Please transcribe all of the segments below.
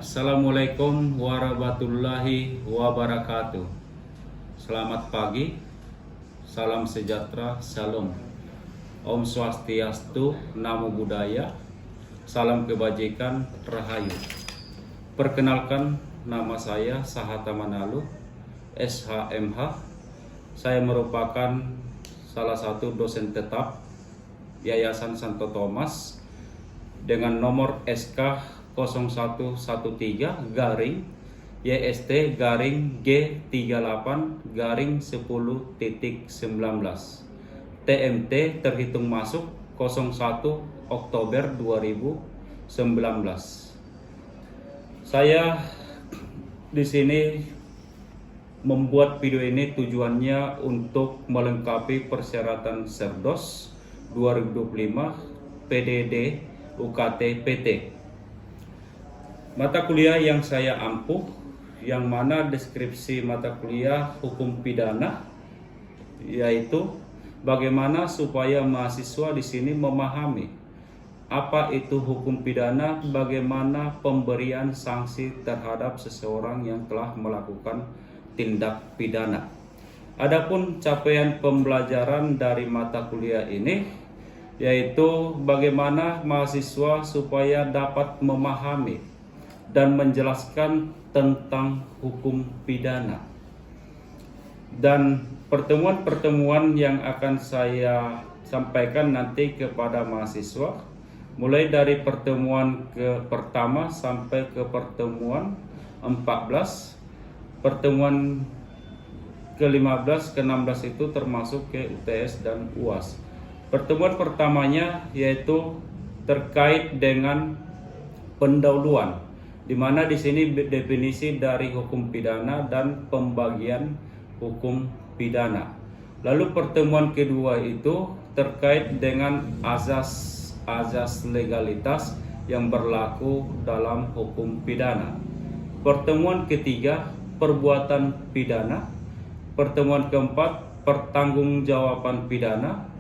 Assalamualaikum warahmatullahi wabarakatuh. Selamat pagi, salam sejahtera, salam. Om Swastiastu, Namo Buddhaya, salam kebajikan, rahayu. Perkenalkan, nama saya Sahata Manalu, SHMH. Saya merupakan salah satu dosen tetap Yayasan Santo Thomas dengan nomor SK 0113 garing YST garing G38 garing 10.19 TMT terhitung masuk 01 Oktober 2019. Saya di sini membuat video ini tujuannya untuk melengkapi persyaratan Serdos 2025 PDD UKT PT. Mata kuliah yang saya ampuh, yang mana deskripsi mata kuliah hukum pidana, yaitu bagaimana supaya mahasiswa di sini memahami apa itu hukum pidana, bagaimana pemberian sanksi terhadap seseorang yang telah melakukan tindak pidana. Adapun capaian pembelajaran dari mata kuliah ini, yaitu bagaimana mahasiswa supaya dapat memahami dan menjelaskan tentang hukum pidana. Dan pertemuan-pertemuan yang akan saya sampaikan nanti kepada mahasiswa, mulai dari pertemuan pertama sampai ke pertemuan 14, pertemuan ke-15, ke-16 itu termasuk ke UTS dan UAS. Pertemuan pertamanya yaitu terkait dengan pendahuluan, di mana di sini definisi dari hukum pidana dan pembagian hukum pidana. Lalu pertemuan kedua itu terkait dengan azas legalitas yang berlaku dalam hukum pidana. Pertemuan ketiga, perbuatan pidana. Pertemuan keempat, pertanggungjawaban pidana.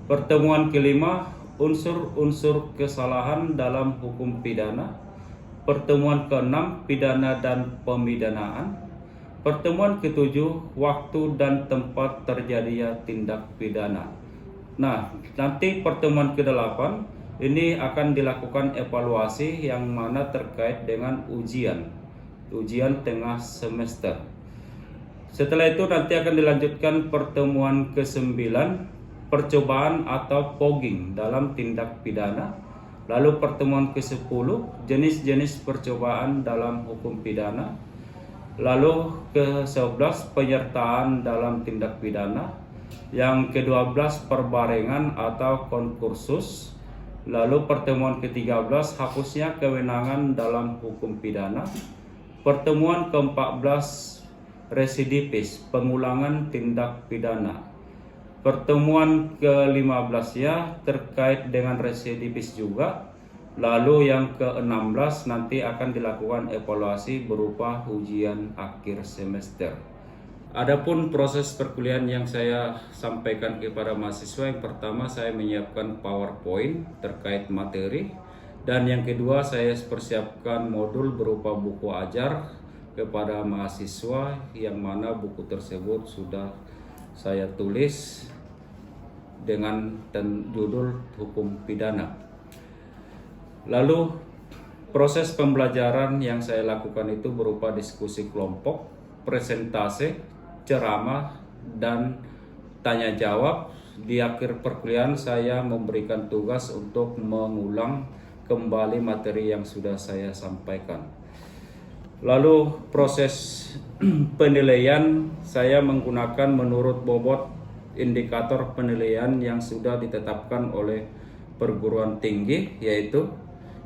Pertemuan kelima, unsur-unsur kesalahan dalam hukum pidana. Pertemuan ke-6, pidana dan pemidanaan. Pertemuan ke-7, waktu dan tempat terjadinya tindak pidana. Nah, nanti pertemuan ke-8 ini akan dilakukan evaluasi yang mana terkait dengan ujian tengah semester. Setelah itu nanti akan dilanjutkan pertemuan ke-9, percobaan atau fogging dalam tindak pidana. Lalu pertemuan ke-10, jenis-jenis percobaan dalam hukum pidana. Lalu ke-11, penyertaan dalam tindak pidana. Yang ke-12, perbarengan atau konkursus. Lalu pertemuan ke-13, hapusnya kewenangan dalam hukum pidana. Pertemuan ke-14, residivis, pengulangan tindak pidana. Pertemuan ke-15 ya terkait dengan residivis juga. Lalu yang ke-16 nanti akan dilakukan evaluasi berupa ujian akhir semester. Adapun proses perkuliahan yang saya sampaikan kepada mahasiswa, yang pertama saya menyiapkan PowerPoint terkait materi, dan yang kedua saya persiapkan modul berupa buku ajar kepada mahasiswa, yang mana buku tersebut sudah saya tulis dengan judul hukum pidana. Lalu proses pembelajaran yang saya lakukan itu berupa diskusi kelompok, presentase, ceramah, dan tanya jawab. Di akhir perkuliahan saya memberikan tugas untuk mengulang kembali materi yang sudah saya sampaikan. Lalu proses penilaian saya menggunakan menurut bobot indikator penilaian yang sudah ditetapkan oleh perguruan tinggi, yaitu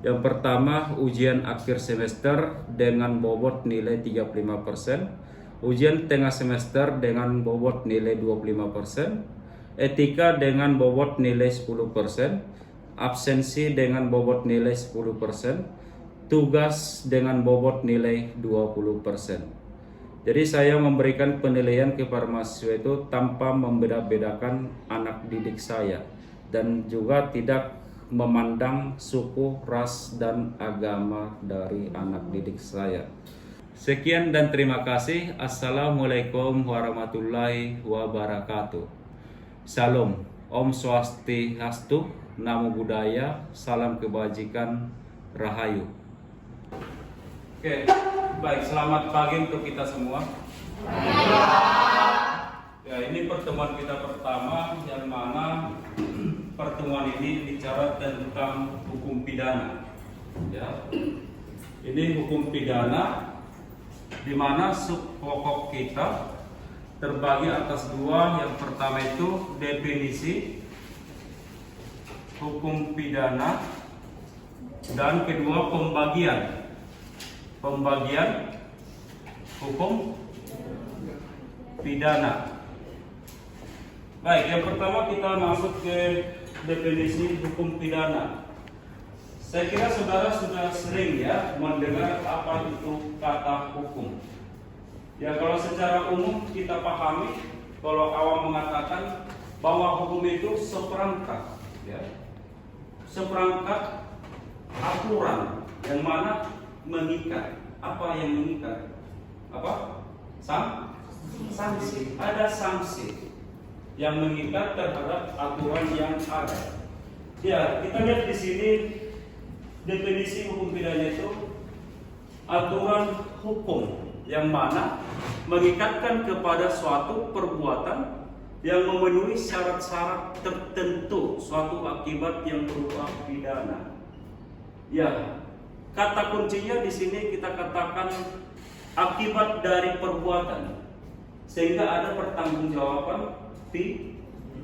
yang pertama ujian akhir semester dengan bobot nilai 35%, ujian tengah semester dengan bobot nilai 25%, etika dengan bobot nilai 10%, absensi dengan bobot nilai 10%, tugas dengan bobot nilai 20%. Jadi saya memberikan penilaian kepada mahasiswa itu tanpa membeda-bedakan anak didik saya, dan juga tidak memandang suku, ras, dan agama dari anak didik saya. Sekian dan terima kasih. Assalamualaikum warahmatullahi wabarakatuh. Salam, Om Swastiastu, Namo Buddhaya, salam kebajikan, Rahayu. Oke, baik, selamat pagi untuk kita semua. Ya, ini pertemuan kita pertama yang mana pertemuan ini bicara tentang hukum pidana. Ya, ini hukum pidana di mana sub pokok kita terbagi atas dua. Yang pertama itu definisi hukum pidana dan kedua pembagian hukum pidana. Baik, yang pertama kita masuk ke definisi hukum pidana. Saya kira saudara sudah sering ya mendengar apa itu kata hukum. Ya, kalau secara umum kita pahami, kalau awam mengatakan bahwa hukum itu seperangkat, ya, seperangkat aturan yang mana mengikat. Apa yang mengikat? Apa? Sanksi. Ada sanksi yang mengikat terhadap aturan yang ada. Ya, kita lihat di sini definisi hukum pidana itu aturan hukum yang mana mengikatkan kepada suatu perbuatan yang memenuhi syarat-syarat tertentu, suatu akibat yang berupa pidana. Ya, kata kuncinya di sini kita katakan akibat dari perbuatan, sehingga ada pertanggungjawaban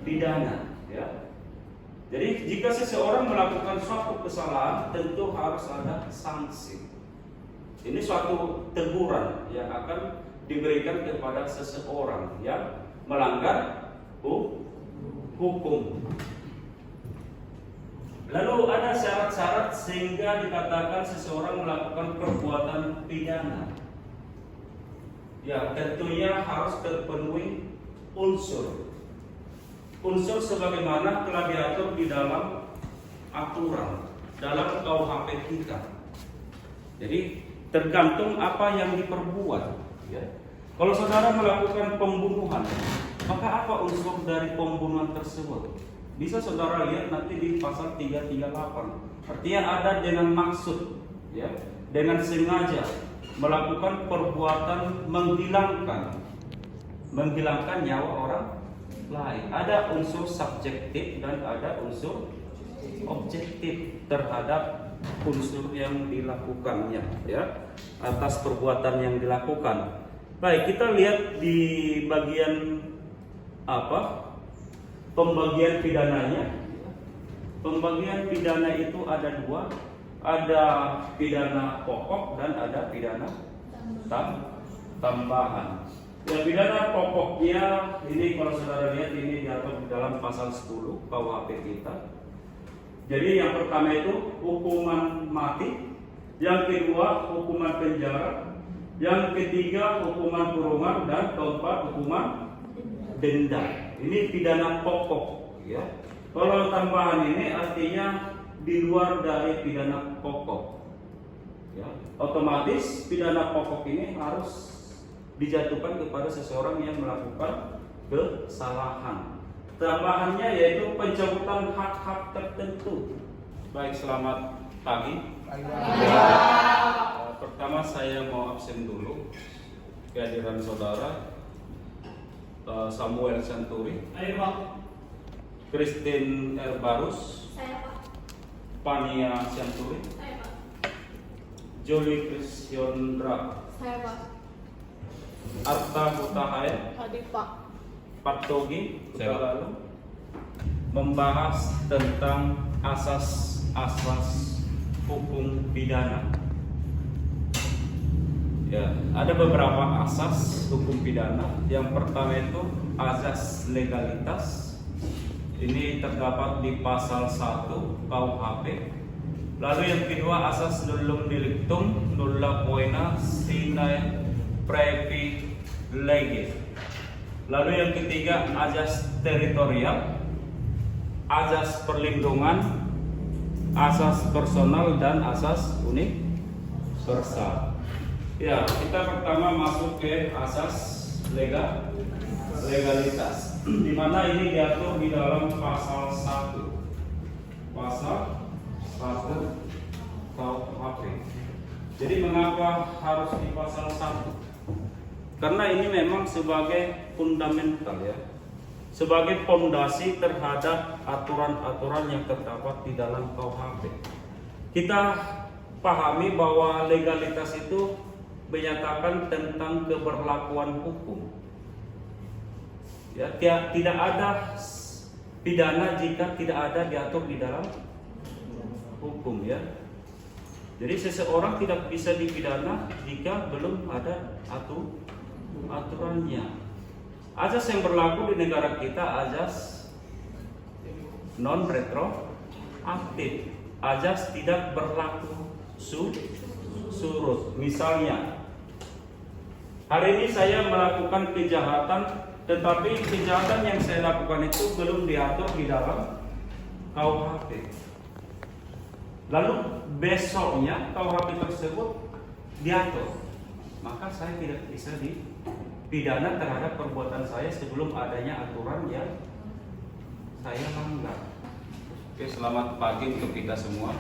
pidana, ya. Jadi jika seseorang melakukan suatu kesalahan, tentu harus ada sanksi. Ini suatu teguran yang akan diberikan kepada seseorang yang melanggar hukum. Lalu ada syarat-syarat sehingga dikatakan seseorang melakukan perbuatan pidana. Ya, tentunya harus terpenuhi unsur sebagaimana telah diatur di dalam aturan dalam KUHP kita. Jadi tergantung apa yang diperbuat, ya. Kalau saudara melakukan pembunuhan, maka apa unsur dari pembunuhan tersebut? Bisa saudara lihat nanti di pasal 338. Artinya ada dengan maksud, ya, dengan sengaja melakukan perbuatan menghilangkan nyawa orang lain. Ada unsur subjektif dan ada unsur objektif terhadap unsur yang dilakukannya, ya, atas perbuatan yang dilakukan. Baik, kita lihat di bagian pembagian pidananya. Pembagian pidana itu ada dua, ada pidana pokok dan ada pidana tambahan. Ya, pidana pokoknya ini kalau saudara lihat ini diatur di dalam pasal 10 KUHP kita. Jadi yang pertama itu hukuman mati, yang kedua hukuman penjara, yang ketiga hukuman kurungan, dan keempat hukuman denda. Ini pidana pokok, ya. Kalau tambahan ini artinya di luar dari pidana pokok, ya. Otomatis pidana pokok ini harus dijatuhkan kepada seseorang yang melakukan kesalahan. Tambahannya yaitu pencabutan hak-hak tertentu. Baik, selamat pagi. Pertama saya mau absen dulu kehadiran saudara Samuel Santuri, Christine Erbarus, Pania Santuri, Jolie Krisyondra, Arta Hutahaya, Pak Togi. Kita lalu membahas tentang asas-asas hukum pidana. Ya, ada beberapa asas hukum pidana. Yang pertama itu asas legalitas. Ini terdapat di pasal 1 KUHP. Lalu yang kedua asas nullum delictum nulla poena sine praevi lege. Lalu yang ketiga asas teritorial, asas perlindungan, asas personal dan asas universal. Ya, kita pertama masuk ke asas legalitas, di mana ini diatur di dalam pasal 1 KUHP. Jadi mengapa harus di pasal 1? Karena ini memang sebagai fundamental ya, sebagai fondasi terhadap aturan-aturan yang terdapat di dalam KUHP. Kita pahami bahwa legalitas itu menyatakan tentang keberlakuan hukum. Ya, tidak ada pidana jika tidak ada diatur di dalam hukum ya. Jadi seseorang tidak bisa dipidana jika belum ada aturannya. Azas yang berlaku di negara kita azas non retroaktif, azas tidak berlaku surut. Misalnya, hari ini saya melakukan kejahatan, tetapi kejahatan yang saya lakukan itu belum diatur di dalam KUHP. Lalu besoknya KUHP tersebut diatur, maka saya tidak bisa dipidana terhadap perbuatan saya sebelum adanya aturan yang saya langgar. Oke, selamat pagi untuk kita semua.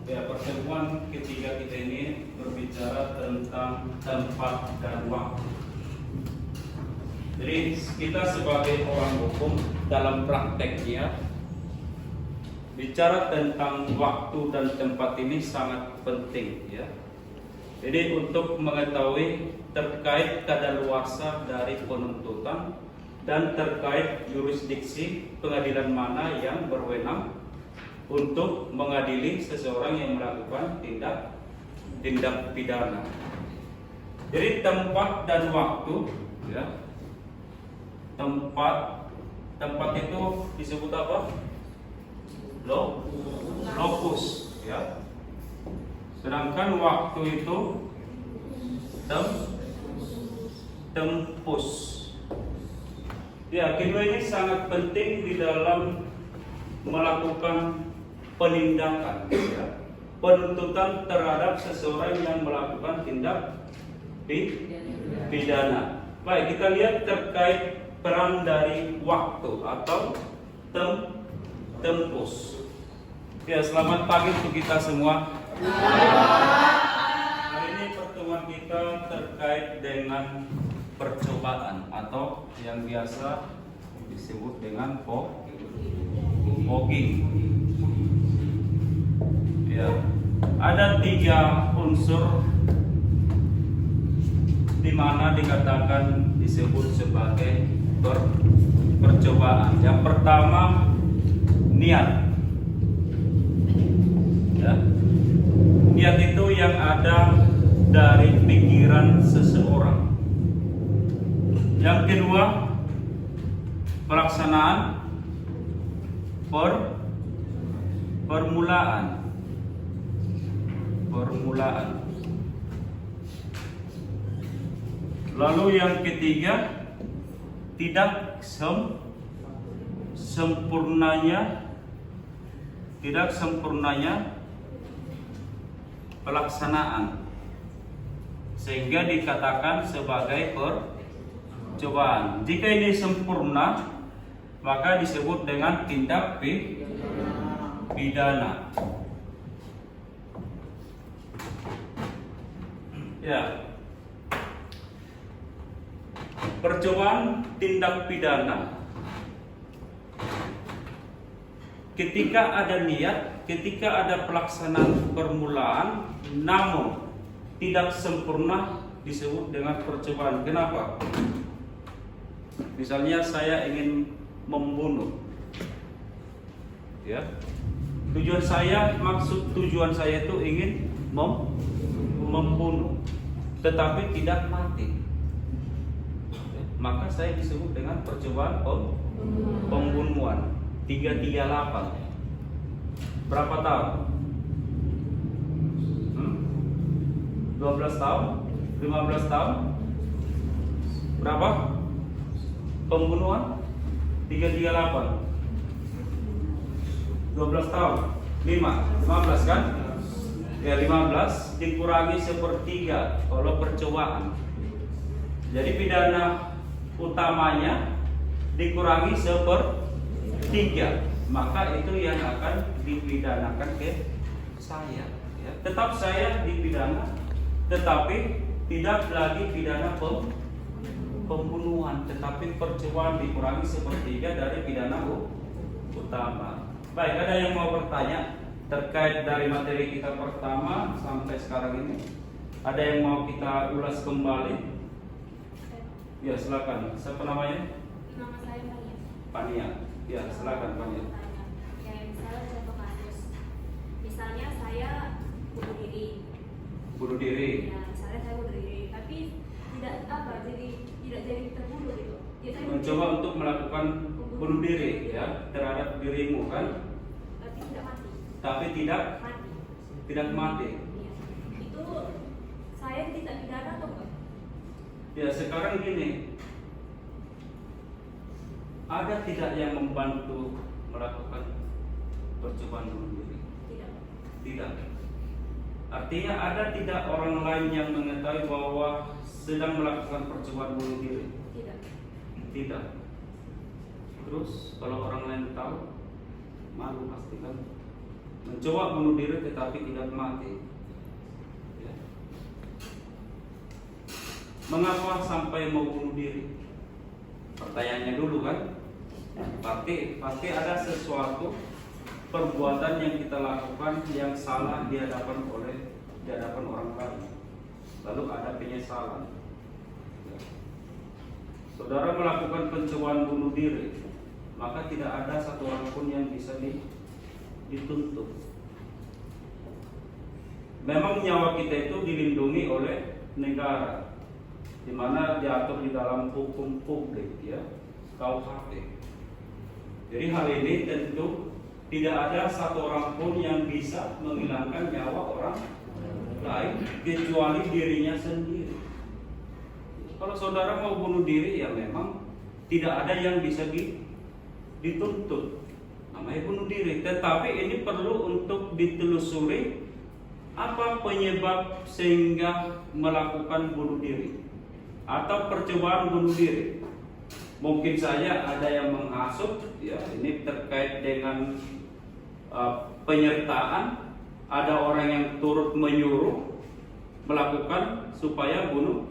Ya, pertemuan ketiga kita ini berbicara tentang tempat dan waktu. Jadi kita sebagai orang hukum dalam prakteknya bicara tentang waktu dan tempat ini sangat penting ya. Jadi untuk mengetahui terkait kadaluarsa dari penuntutan dan terkait jurisdiksi pengadilan mana yang berwenang untuk mengadili seseorang yang melakukan tindak pidana. Jadi tempat dan waktu ya. Tempat itu disebut apa? Lokus ya. Sedangkan waktu itu tempus. Ya, kedua ini sangat penting di dalam melakukan penindakan ya. Penuntutan terhadap seseorang yang melakukan tindak pidana. Baik, kita lihat terkait peran dari waktu atau tempus. Ya, selamat pagi untuk kita semua. Hari ini pertemuan kita terkait dengan percobaan atau yang biasa disebut dengan fogging. Ya, ada 3 unsur di mana dikatakan disebut sebagai percobaan. Yang pertama, niat. Ya. Niat itu yang ada dari pikiran seseorang. Yang kedua, pelaksanaan permulaan. Lalu yang ketiga, tidak sempurnanya pelaksanaan sehingga dikatakan sebagai percobaan. Jika ini sempurna, maka disebut dengan tindak pidana. Ya. Percobaan tindak pidana ketika ada niat, ketika ada pelaksanaan permulaan, namun tidak sempurna disebut dengan percobaan. Kenapa? Misalnya saya ingin membunuh, ya. Maksud tujuan saya itu ingin membunuh, tetapi tidak mati. Maka saya disebut dengan percobaan pembunuhan. 338. Berapa tahun? 12 tahun? 15 tahun? Berapa? Pembunuhan? 338. 12 tahun. 15 kan? Ya 15 dikurangi sepertiga kalau percobaan. Jadi pidana utamanya dikurangi sepertiga, maka itu yang akan dipidanakan ke saya. Ya. Tetap saya dipidana, tetapi tidak lagi pidana pembunuhan, tetapi percobaan dikurangi sepertiga dari pidana utama. Baik, ada yang mau bertanya terkait dari materi kita pertama sampai sekarang ini? Ada yang mau kita ulas kembali? Ya, silakan. Siapa namanya? Nama saya Pania. Pania. Ya, silakan Pania. Kayak misalnya contoh kasus, misalnya saya bunuh diri. Bunuh diri. Ya, misalnya saya bunuh diri, tapi tidak jadi terbunuh gitu. Ya, saya Mencoba untuk melakukan bunuh diri, ya, terhadap dirimu kan? tapi tidak mati. Tapi tidak mati. Ya. Itu saya tidak pidana atau enggak? Ya, sekarang gini, ada tidak yang membantu melakukan percobaan bunuh diri? Tidak. Artinya ada tidak orang lain yang mengetahui bahwa sedang melakukan percobaan bunuh diri? Tidak. Terus kalau orang lain tahu, malu pasti kan? Mencoba bunuh diri tetapi tidak mati. Ya. Mengapa sampai mau bunuh diri? Pertanyaannya dulu kan? Pasti ada sesuatu perbuatan yang kita lakukan yang salah di hadapan orang lain. Lalu ada penyesalan. Saudara melakukan pencobaan bunuh diri, maka tidak ada satu orang pun yang bisa dituntut. Memang nyawa kita itu dilindungi oleh negara, di mana diatur di dalam hukum publik, ya, KUHP. Jadi hal ini tentu tidak ada satu orang pun yang bisa menghilangkan nyawa orang lain kecuali dirinya sendiri. Kalau saudara mau bunuh diri, ya memang tidak ada yang bisa dituntut, namanya bunuh diri. Tetapi ini perlu untuk ditelusuri apa penyebab sehingga melakukan bunuh diri atau percobaan bunuh diri. Mungkin saja ada yang menghasut, ya, ini terkait dengan penyertaan. Ada orang yang turut menyuruh melakukan supaya bunuh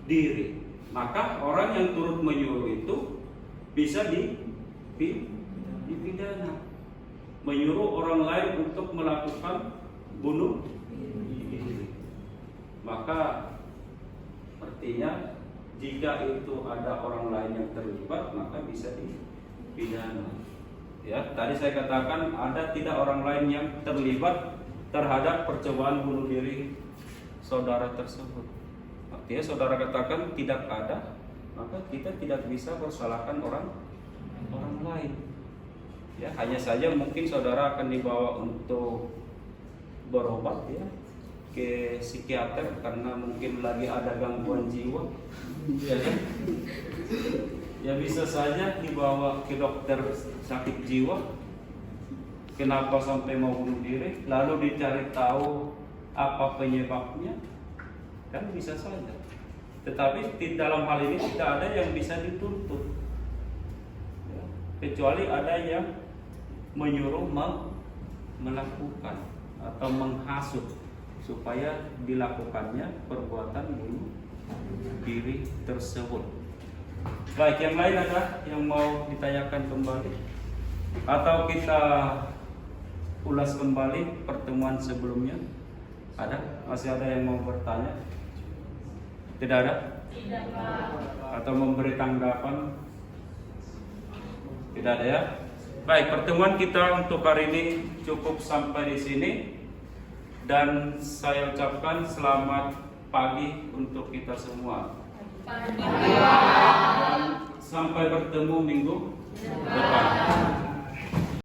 diri. Maka orang yang turut menyuruh itu bisa dipidana. Menyuruh orang lain untuk melakukan bunuh diri. Maka artinya jika itu ada orang lain yang terlibat, maka bisa dipidana. Ya, tadi saya katakan ada tidak orang lain yang terlibat terhadap percobaan bunuh diri saudara tersebut. Artinya saudara katakan tidak ada, maka kita tidak bisa persalahkan orang lain. Ya, hanya saja mungkin saudara akan dibawa untuk berobat, ya, ke psikiater karena mungkin lagi ada gangguan jiwa, ya kan? Ya bisa saja dibawa ke dokter sakit jiwa. Kenapa sampai mau bunuh diri? Lalu dicari tahu apa penyebabnya, kan bisa saja. Tetapi di dalam hal ini tidak ada yang bisa dituntut, ya, kecuali ada yang menyuruh melakukan atau menghasut supaya dilakukannya perbuatan bunuh diri tersebut. Baik, yang lain ada yang mau ditanyakan kembali atau kita ulas kembali pertemuan sebelumnya? Ada? Masih ada yang mau bertanya? Tidak ada? Tidak, Pak. Atau memberi tanggapan? Tidak ada, ya? Baik, pertemuan kita untuk hari ini cukup sampai di sini. Dan saya ucapkan selamat pagi untuk kita semua. Dan sampai bertemu minggu depan.